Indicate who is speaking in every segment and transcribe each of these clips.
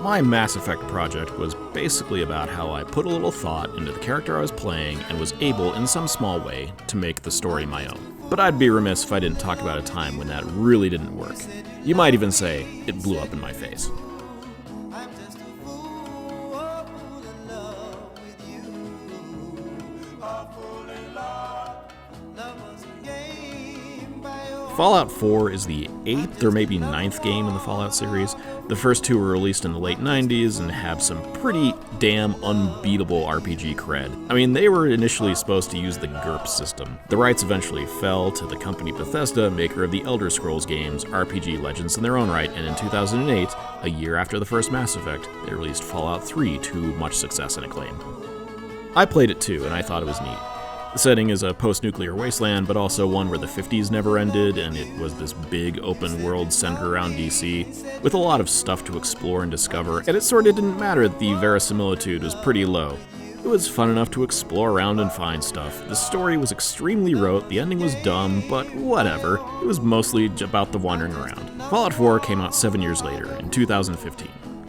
Speaker 1: My Mass Effect project was basically about how I put a little thought into the character I was playing and was able, in some small way, to make the story my own. But I'd be remiss if I didn't talk about a time when that really didn't work. You might even say it blew up in my face. Fallout 4 is the 8th or maybe 9th game in the Fallout series. The first two were released in the late 90s and have some pretty damn unbeatable RPG cred. I mean, they were initially supposed to use the GURP system. The rights eventually fell to the company Bethesda, maker of the Elder Scrolls games, RPG legends in their own right, and in 2008, a year after the first Mass Effect, they released Fallout 3 to much success and acclaim. I played it too, and I thought it was neat. The setting is a post-nuclear wasteland, but also one where the 50s never ended, and it was this big open world centered around DC, with a lot of stuff to explore and discover, and it sort of didn't matter that the verisimilitude was pretty low. It was fun enough to explore around and find stuff. The story was extremely rote, the ending was dumb, but whatever. It was mostly about the wandering around. Fallout 4 came out 7 years later, in 2015.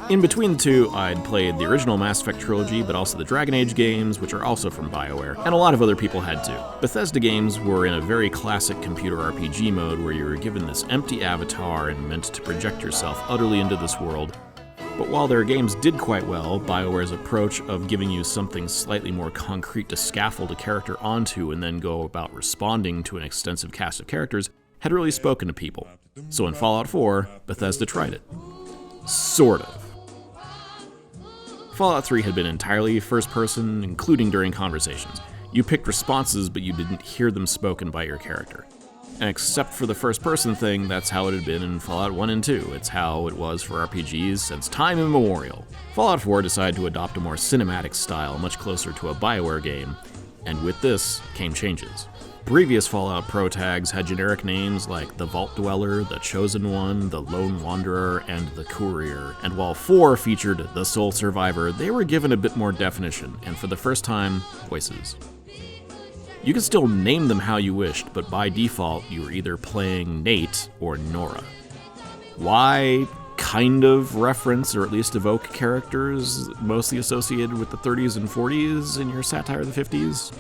Speaker 1: In between the two, I'd played the original Mass Effect trilogy, but also the Dragon Age games, which are also from BioWare, and a lot of other people had too. Bethesda games were in a very classic computer RPG mode where you were given this empty avatar and meant to project yourself utterly into this world. But while their games did quite well, BioWare's approach of giving you something slightly more concrete to scaffold a character onto and then go about responding to an extensive cast of characters had really spoken to people. So in Fallout 4, Bethesda tried it. Sort of. Fallout 3 had been entirely first-person, including during conversations. You picked responses, but you didn't hear them spoken by your character. And except for the first-person thing, that's how it had been in Fallout 1 and 2. It's how it was for RPGs since time immemorial. Fallout 4 decided to adopt a more cinematic style, much closer to a BioWare game, and with this came changes. Previous Fallout Pro tags had generic names like the Vault Dweller, the Chosen One, the Lone Wanderer, and the Courier. And while 4 featured the Sole Survivor, they were given a bit more definition, and for the first time, voices. You could still name them how you wished, but by default, you were either playing Nate or Nora. Why kind of reference, or at least evoke characters mostly associated with the 30s and 40s in your satire of the 50s?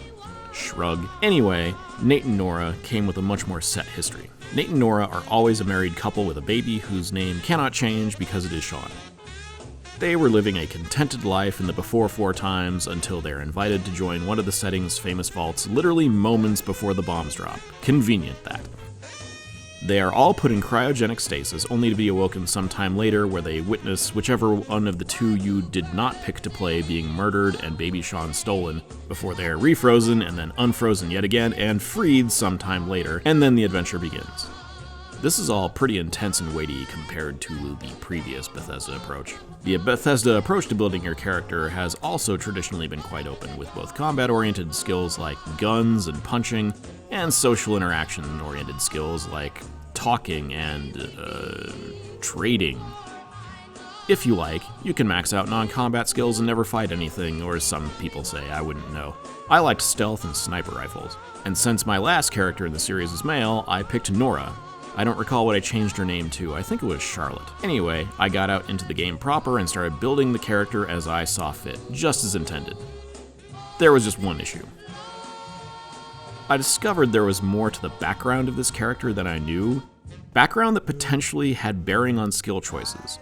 Speaker 1: Shrug. Anyway, Nate and Nora came with a much more set history. Nate and Nora are always a married couple with a baby whose name cannot change because it is Sean. They were living a contented life in the before 4 times until they're invited to join one of the setting's famous vaults literally moments before the bombs drop. Convenient, that. They are all put in cryogenic stasis, only to be awoken sometime later where they witness whichever one of the two you did not pick to play being murdered and baby Sean stolen, before they are refrozen and then unfrozen yet again and freed sometime later, and then the adventure begins. This is all pretty intense and weighty compared to the previous Bethesda approach. The Bethesda approach to building your character has also traditionally been quite open, with both combat-oriented skills like guns and punching, and social interaction-oriented skills like talking and, trading. If you like, you can max out non-combat skills and never fight anything, or as some people say, I wouldn't know. I liked stealth and sniper rifles, and since my last character in the series was male, I picked Nora. I don't recall what I changed her name to, I think it was Charlotte. Anyway, I got out into the game proper and started building the character as I saw fit, just as intended. There was just one issue. I discovered there was more to the background of this character than I knew, background that potentially had bearing on skill choices.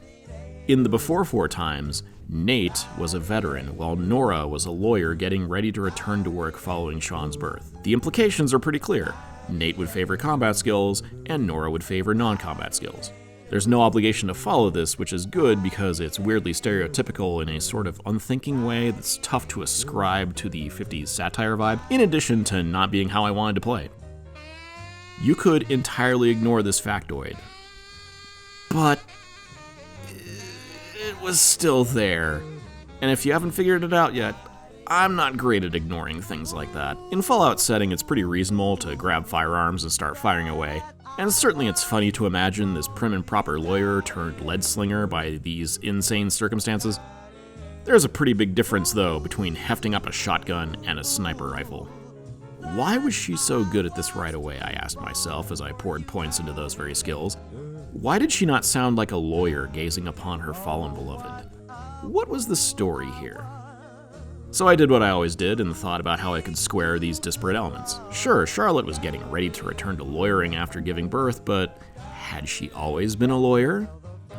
Speaker 1: In the before 4 times, Nate was a veteran, while Nora was a lawyer getting ready to return to work following Sean's birth. The implications are pretty clear. Nate would favor combat skills, and Nora would favor non-combat skills. There's no obligation to follow this, which is good because it's weirdly stereotypical in a sort of unthinking way that's tough to ascribe to the 50s satire vibe, in addition to not being how I wanted to play. You could entirely ignore this factoid, but it was still there. And if you haven't figured it out yet, I'm not great at ignoring things like that. In Fallout setting, it's pretty reasonable to grab firearms and start firing away. And certainly it's funny to imagine this prim and proper lawyer turned lead slinger by these insane circumstances. There's a pretty big difference, though, between hefting up a shotgun and a sniper rifle. Why was she so good at this right away, I asked myself as I poured points into those very skills. Why did she not sound like a lawyer gazing upon her fallen beloved? what was the story here? So I did what I always did and thought about how I could square these disparate elements. Sure, Charlotte was getting ready to return to lawyering after giving birth, but had she always been a lawyer?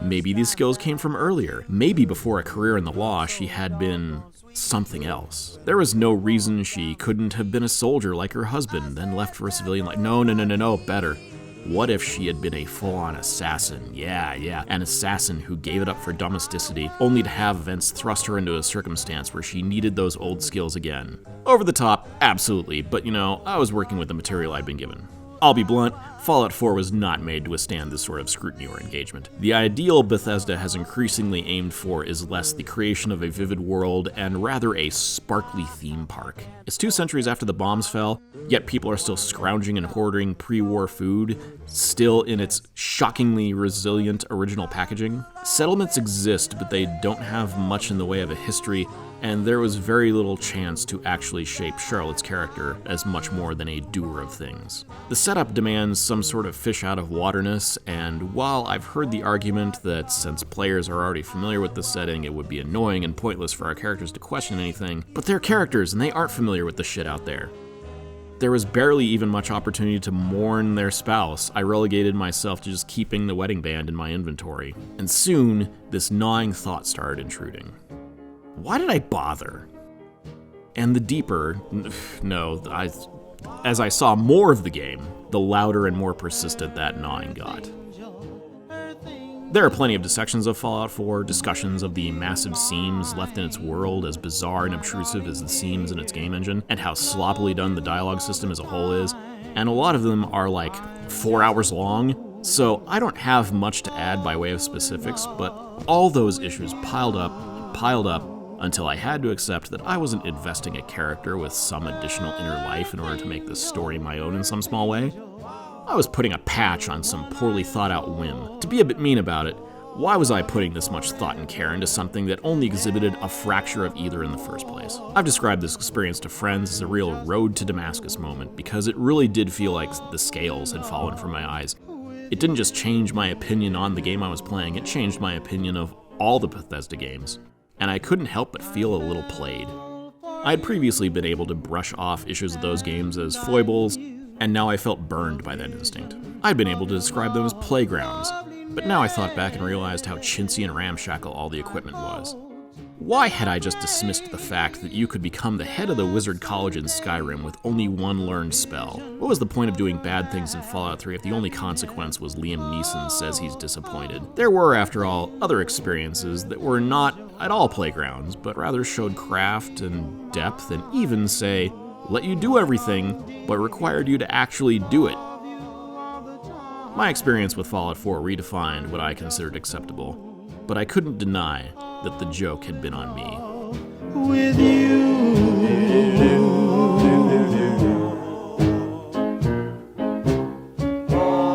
Speaker 1: Maybe these skills came from earlier. Maybe before a career in the law, she had been something else. There was no reason she couldn't have been a soldier like her husband, then left for a civilian life. No, better. What if she had been a full-on assassin? Yeah, an assassin who gave it up for domesticity, only to have events thrust her into a circumstance where she needed those old skills again. Over the top, absolutely, but I was working with the material I'd been given. I'll be blunt, Fallout 4 was not made to withstand this sort of scrutiny or engagement. The ideal Bethesda has increasingly aimed for is less the creation of a vivid world and rather a sparkly theme park. It's 2 centuries after the bombs fell, yet people are still scrounging and hoarding pre-war food, still in its shockingly resilient original packaging. Settlements exist, but they don't have much in the way of a history, and there was very little chance to actually shape Charlotte's character as much more than a doer of things. The setup demands some sort of fish-out-of-waterness, and while I've heard the argument that since players are already familiar with the setting, it would be annoying and pointless for our characters to question anything, but they're characters and they aren't familiar with the shit out there. There was barely even much opportunity to mourn their spouse. I relegated myself to just keeping the wedding band in my inventory, and soon this gnawing thought started intruding. Why did I bother? And the deeper, as I saw more of the game, the louder and more persistent that gnawing got. There are plenty of dissections of Fallout 4, discussions of the massive seams left in its world, as bizarre and obtrusive as the seams in its game engine, and how sloppily done the dialogue system as a whole is, and a lot of them are like 4 hours long, so I don't have much to add by way of specifics, but all those issues piled up, until I had to accept that I wasn't investing a character with some additional inner life in order to make this story my own in some small way. I was putting a patch on some poorly thought out whim. To be a bit mean about it, why was I putting this much thought and care into something that only exhibited a fracture of either in the first place? I've described this experience to friends as a real road to Damascus moment, because it really did feel like the scales had fallen from my eyes. It didn't just change my opinion on the game I was playing, it changed my opinion of all the Bethesda games. And I couldn't help but feel a little played. I had previously been able to brush off issues of those games as foibles, and now I felt burned by that instinct. I'd been able to describe them as playgrounds, but now I thought back and realized how chintzy and ramshackle all the equipment was. Why had I just dismissed the fact that you could become the head of the wizard college in Skyrim with only one learned spell? What was the point of doing bad things in Fallout 3 if the only consequence was Liam Neeson says he's disappointed? There were, after all, other experiences that were not at all playgrounds, but rather showed craft and depth and even, say, let you do everything, but required you to actually do it. My experience with Fallout 4 redefined what I considered acceptable, but I couldn't deny that the joke had been on me.
Speaker 2: With you,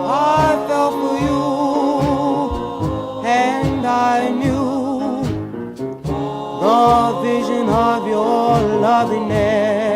Speaker 2: I fell for you, and I knew the vision of your loveliness